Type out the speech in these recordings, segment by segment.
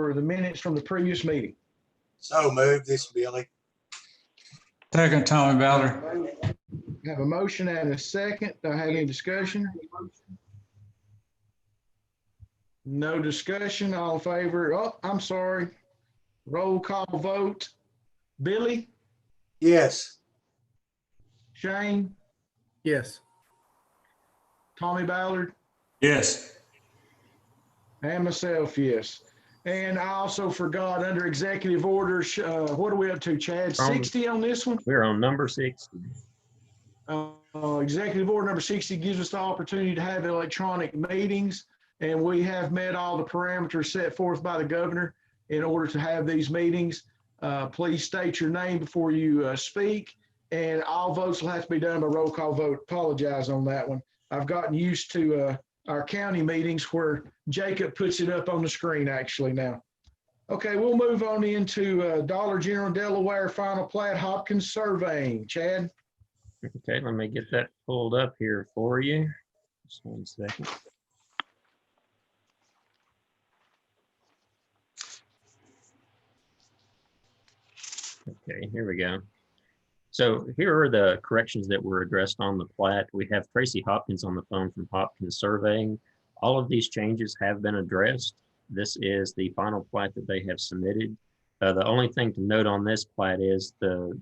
for the minutes from the previous meeting? So moved. This is Billy. Second, Tommy Ballard. Have a motion and a second. Do I have any discussion? No discussion. All in favor? Oh, I'm sorry. Roll call vote. Billy, Yes. Shane, Yes. Tommy Ballard, Yes. and myself, yes. And I also forgot under executive orders, what are we up to, Chad? 60 on this one? We're on number 60. Executive order number 60 gives us the opportunity to have electronic meetings, and we have met all the parameters set forth by the governor in order to have these meetings. Please state your name before you speak, and all votes will have to be done by roll call vote. Apologize on that one. I've gotten used to our county meetings where Jacob puts it up on the screen actually now. Okay, we'll move on into Dollar General Delaware Final Plat Hopkins Surveying. Chad? Okay, let me get that pulled up here for you. Just 1 second. Okay, here we go. So here are the corrections that were addressed on the plat. We have Tracy Hopkins on the phone from Hopkins Surveying. All of these changes have been addressed. This is the final plat that they have submitted. The only thing to note on this plat is the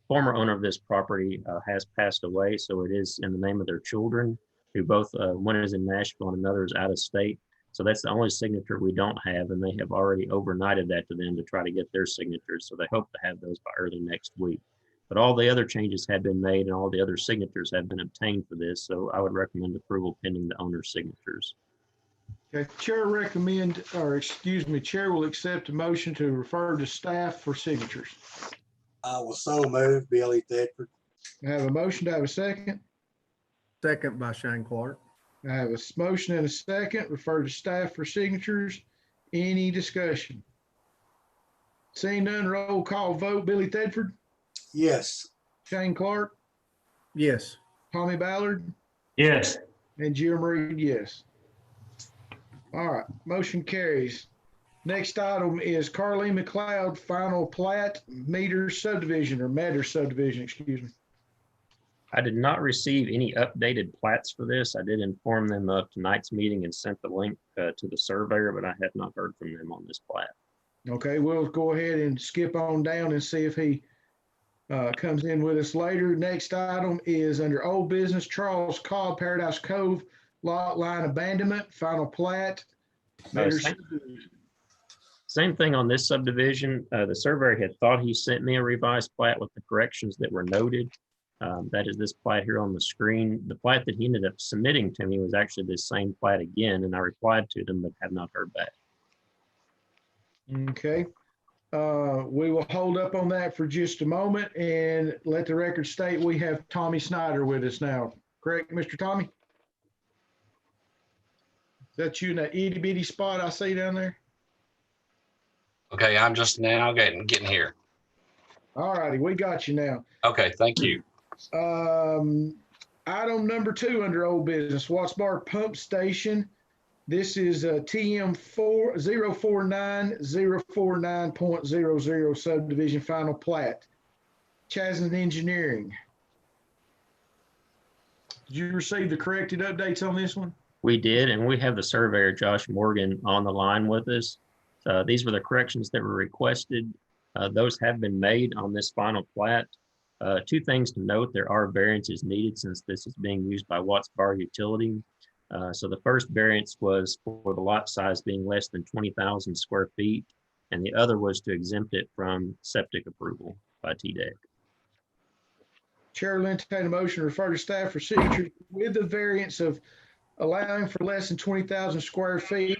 former owner of this property has passed away, so it is in the name of their children, who both, one is in Nashville and another is out of state. So that's the only signature we don't have, and they have already overnighted that to them to try to get their signatures. So they hope to have those by early next week. But all the other changes have been made and all the other signatures have been obtained for this. So I would recommend approval pending the owner's signatures. Okay, Chair Chair will accept a motion to refer to staff for signatures. I will so move, Billy Thetford. I have a motion. Do I have a second? Second by Shane Clark. I have a motion and a second, refer to staff for signatures. Any discussion? Seeing none, roll call vote. Billy Thetford, Yes. Shane Clark, Yes. Tommy Ballard, Yes. and Jim Reed, yes. All right, motion carries. Next item is Carleen McLeod Final Plat Meter Subdivision, or Metter Subdivision, excuse me. I did not receive any updated plats for this. I did inform them of tonight's meeting and sent the link to the surveyor, but I have not heard from them on this plat. Okay, we'll go ahead and skip on down and see if he comes in with us later. Next item is under old business, Charles Cobb, Paradise Cove, lot line abandonment, final plat. Same thing on this subdivision. The surveyor had thought he sent me a revised plat with the corrections that were noted. That is this plat here on the screen. The plat that he ended up submitting to me was actually this same plat again, and I replied to them, but have not heard back. Okay. We will hold up on that for just a moment and let the record state we have Tommy Snyder with us now. Correct, Mr. Tommy? Is that you in that itty bitty spot I see down there? Okay, I'm just now getting here. All righty, we got you now. Okay, thank you. Item number 2 under old business, Wattsburg Pump Station. This is TM 049049.00 subdivision final plat. Chasm Engineering. Did you receive the corrected updates on this one? We did, and we have the surveyor, Josh Morgan, on the line with us. These were the corrections that were requested. Those have been made on this final plat. 2 things to note: there are variances needed since this is being used by Watts Bar Utility. So the first variance was for the lot size being less than 20,000 square feet, and the other was to exempt it from septic approval by TDEC. Chair will entertain a motion to refer to staff for signature with the variance of allowing for less than 20,000 square feet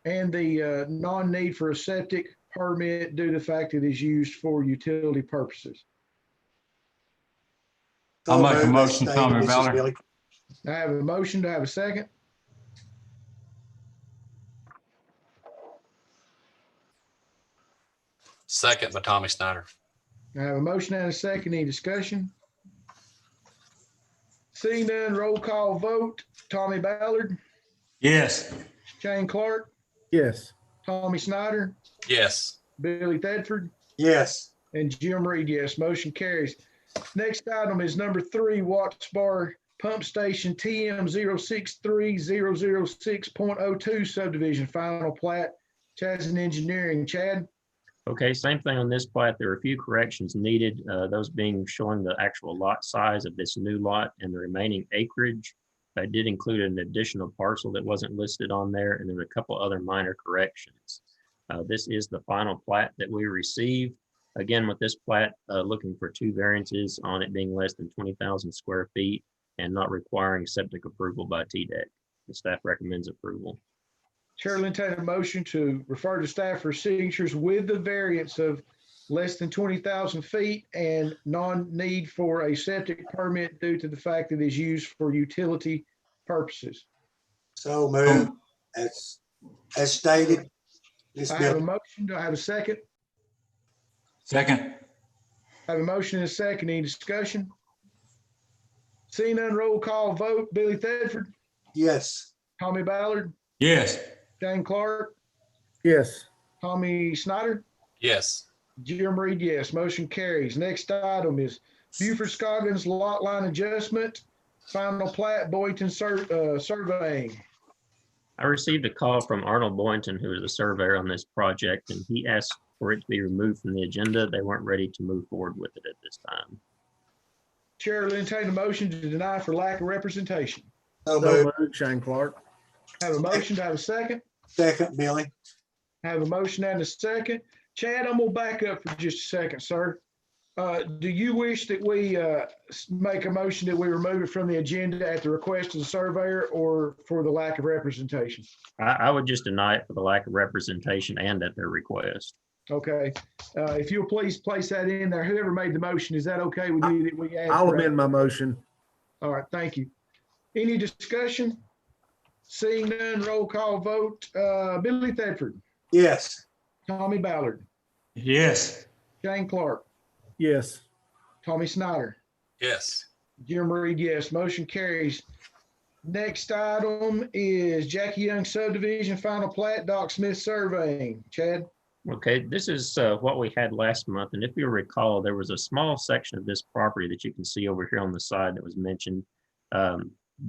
and the non-need for a septic permit due to the fact it is used for utility purposes. I'll make a motion, Tommy Ballard. I have a motion. Do I have a second? Second by Tommy Snyder. I have a motion and a second. Any discussion? Seeing none, roll call vote. Tommy Ballard, Yes. Shane Clark, Yes. Tommy Snyder, Yes. Billy Thetford, yes, and Jim Reed, yes. Motion carries. Next item is number 3, Watts Bar Pump Station TM 063-006.02 subdivision, final plat. Chad's Engineering. Chad? Okay, same thing on this plat. There are a few corrections needed, those being showing the actual lot size of this new lot and the remaining acreage. I did include an additional parcel that wasn't listed on there, and then a couple other minor corrections. This is the final plat that we received. Again, with this plat, looking for 2 variances on it being less than 20,000 square feet and not requiring septic approval by TDEC. The staff recommends approval. Chair will entertain a motion to refer to staff for signatures with the variance of less than 20,000 feet and non-need for a septic permit due to the fact that it is used for utility purposes. so moved, as stated. This I have a Billy, motion. Do I have a second? Second. I have a motion and a second. Any discussion? Seeing none, roll call vote. Billy Thetford, yes, Tommy Ballard, Yes. Shane Clark, Yes. Tommy Snyder, Yes. Jim Reed, yes. Motion carries. Next item is Buford Scoggins Lot Line Adjustment, final plat, Boynton surveying. I received a call from Arnold Boynton, who is a surveyor on this project, and he asked for it to be removed from the agenda. They weren't ready to move forward with it at this time. Chair will entertain a motion to deny for lack of representation. so So moved, moved, Shane Clark. Have a motion, to have a second? second, Billy, Have a motion and a second. Chad, I'm gonna back up for just a second, sir. Do you wish that we make a motion that we remove it from the agenda at the request of the surveyor or for the lack of representation? I would just deny it for the lack of representation and at their request. Okay, if you'll please place that in there. Whoever made the motion, is that okay with you that we add? I'll amend my motion. All right, thank you. Any discussion? Seeing none, roll call vote. Billy Thetford, yes, Tommy Ballard, Yes. Shane Clark, Yes. Tommy Snyder, Yes. Jim Reed, yes. Motion carries. Next item is Jackie Young subdivision, final plat, Doc Smith surveying. Chad? Okay, this is what we had last month, and if you recall, there was a small section of this property that you can see over here on the side that was mentioned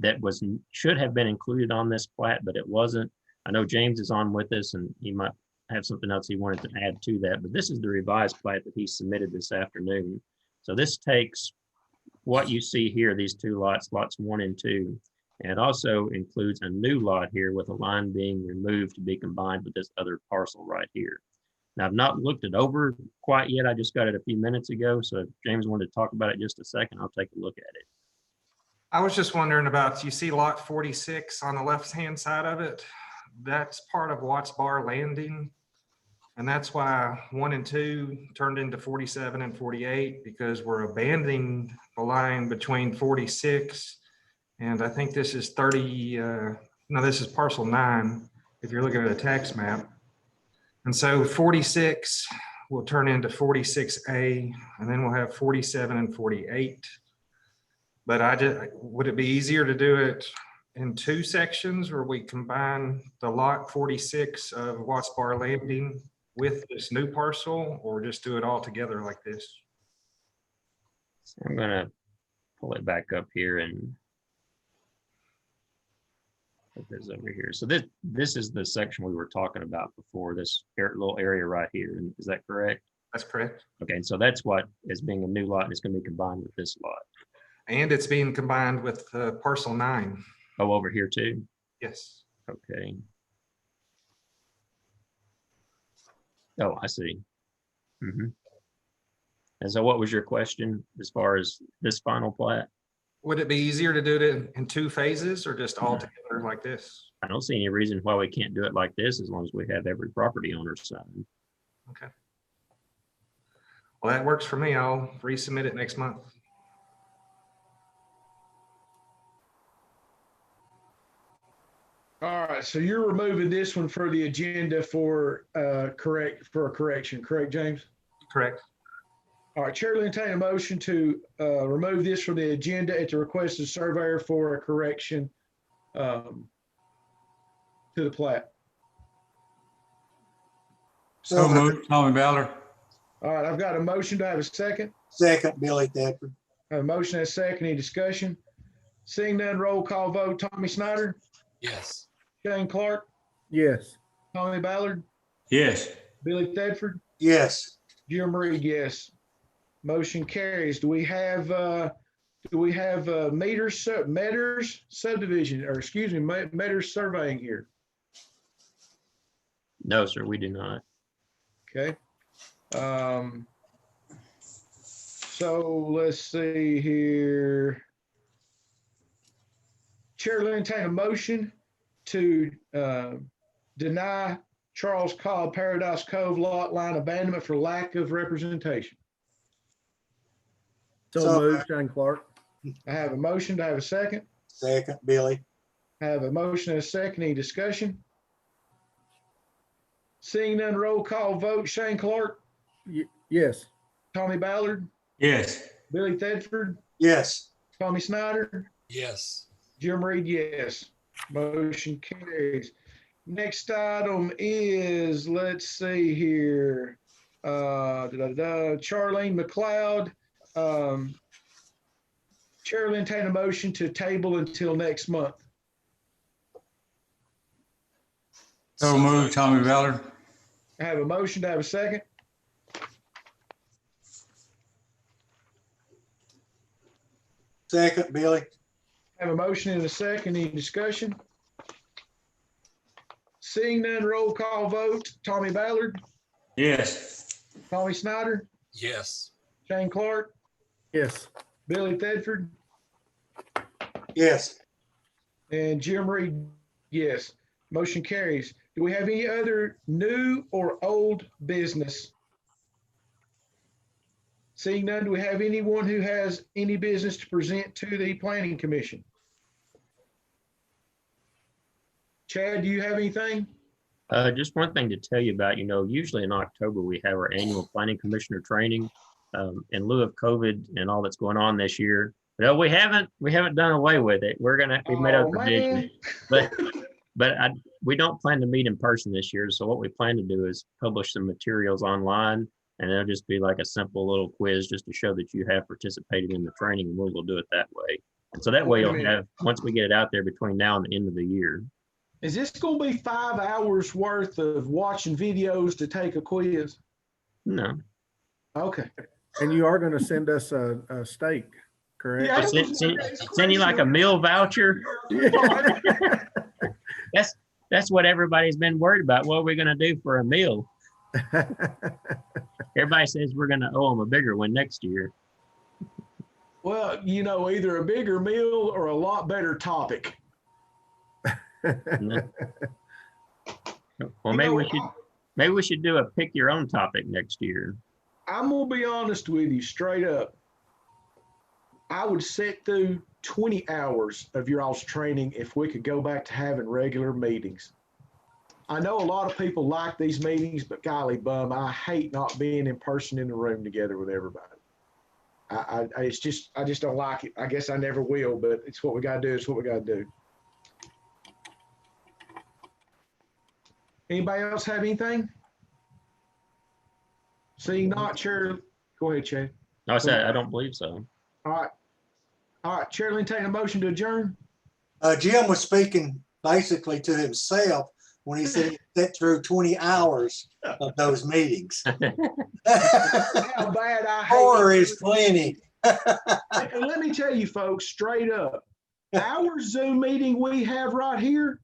that should have been included on this plat, but it wasn't. I know James is on with us, and he might have something else he wanted to add to that, but this is the revised plat that he submitted this afternoon. So this takes what you see here, these 2 lots, lots 1 and 2, and it also includes a new lot here with a line being removed to be combined with this other parcel right here. Now, I've not looked it over quite yet. I just got it a few minutes ago. So if James wanted to talk about it just a second, I'll take a look at it. I was just wondering about, you see lot 46 on the left-hand side of it? That's part of Watts Bar Landing. And that's why 1 and 2 turned into 47 and 48, because we're abandoning the line between 46. And I think this is 30, no, this is parcel 9, if you're looking at a tax map. And so 46 will turn into 46A, and then we'll have 47 and 48. But would it be easier to do it in 2 sections where we combine the lot 46 of Watts Bar Landing with this new parcel, or just do it all together like this? So I'm gonna pull it back up here and put this over here. So this is the section we were talking about before, this little area right here. And is that correct? That's correct. Okay, and so that's what is being a new lot, and it's gonna be combined with this lot. And it's being combined with parcel 9. Oh, over here too? Yes. Okay. Oh, I see. And so what was your question as far as this final plat? Would it be easier to do it in 2 phases, or just all together like this? I don't see any reason why we can't do it like this, as long as we have every property owner sign. Okay. Well, that works for me. I'll resubmit it next month. All right, so you're removing this one for the agenda for a correction, correct, James? Correct. All right, Chair will entertain a motion to remove this from the agenda at the request of surveyor for a correction. to the plat? So moved, Tommy Ballard. All right, I've got a motion. Do I have a second? Second, Billy Thetford. I have a motion and a second. Any discussion? Seeing none, roll call vote. Tommy Snyder, Yes. Shane Clark, Yes. Tommy Ballard, Yes. Billy Tedford, Yes. Jim Reed, yes. Motion carries. Do we have Metters subdivision, or excuse me, Metters surveying here? No, sir, we do not. Okay. So let's see here. Chair will entertain a motion to deny Charles Cobb Paradise Cove lot line abandonment for lack of representation. So moved, Shane Clark. I have a motion. Do I have a second? Second, Billy. I have a motion and a second. Any discussion? Seeing none, roll call vote. Shane Clark, Yes. Tommy Ballard, Yes. Billy Tedford, Yes. Tommy Snyder, Yes. Jim Reed, yes. Motion carries. Next item is, let's see here. Charlene McLeod. Chair will entertain a motion to table until next month. So moved, Tommy Ballard. I have a motion. Do I have a second? Second, Billy. I have a motion and a second. Any discussion? Seeing none, roll call vote. Tommy Ballard, Yes. Tommy Snyder, Yes. Shane Clark, Yes. Billy Tedford, Yes. and Jim Reed, yes. Motion carries. Do we have any other new or old business? Seeing none, do we have anyone who has any business to present to the Planning Commission? Chad, do you have anything? Just one thing to tell you about, usually in October, we have our annual planning commissioner training. In lieu of COVID and all that's going on this year, well, we haven't done away with it. We've made Oh, a provision, but we don't plan to meet in person this year. So what we plan to do is publish some materials online, and it'll just be like a simple little quiz just to show that you have participated in the training, and we'll do it that way. And so that way you'll have, once we get it out there between now and the end of the year. Is this going to be 5 hours worth of watching videos to take a quiz? No. Okay. And you are going to send us a steak, correct? Yeah. Send you like a meal voucher. That's what everybody's been worried about. What are we going to do for a meal? Everybody says we're going to owe them a bigger one next year. Well, either a bigger meal or a lot better topic. Well, maybe we should do a pick your own topic next year. I'm going to be honest with you straight up. I would sit through 20 hours of your all's training if we could go back to having regular meetings. I know a lot of people like these meetings, but golly bum, I hate not being in person in the room together with everybody. I just don't like it. I guess I never will, but it's what we got to do. It's what we got to do. Anybody else have anything? Seeing not, Chair, go ahead, Chad. No, I said I don't believe so. All right, Chair, take a motion to adjourn. Jim was speaking basically to himself when he said he sat through 20 hours of those meetings. How bad I hate Horror it. is plenty. And let me tell you, folks, straight up, our Zoom meeting we have right here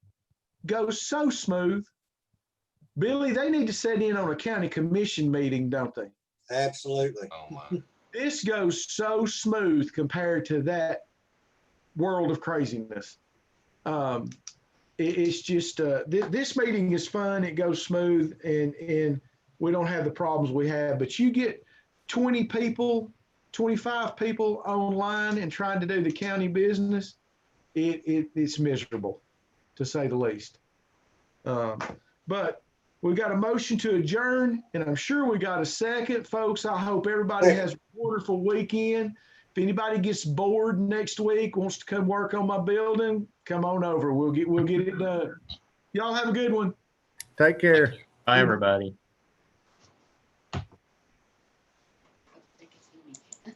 goes so smooth. Billy, they need to set in on a county commission meeting, don't they? Absolutely. Oh my. This goes so smooth compared to that world of craziness. It's just, this meeting is fun. It goes smooth, and we don't have the problems we have. But you get 20 people, 25 people online and trying to do the county business, it's miserable, to say the least. But we've got a motion to adjourn, and I'm sure we got a second. Folks, I hope everybody has a wonderful weekend. If anybody gets bored next week, wants to come work on my building, come on over. We'll get it done. Y'all have a good one. Take care. Bye, everybody.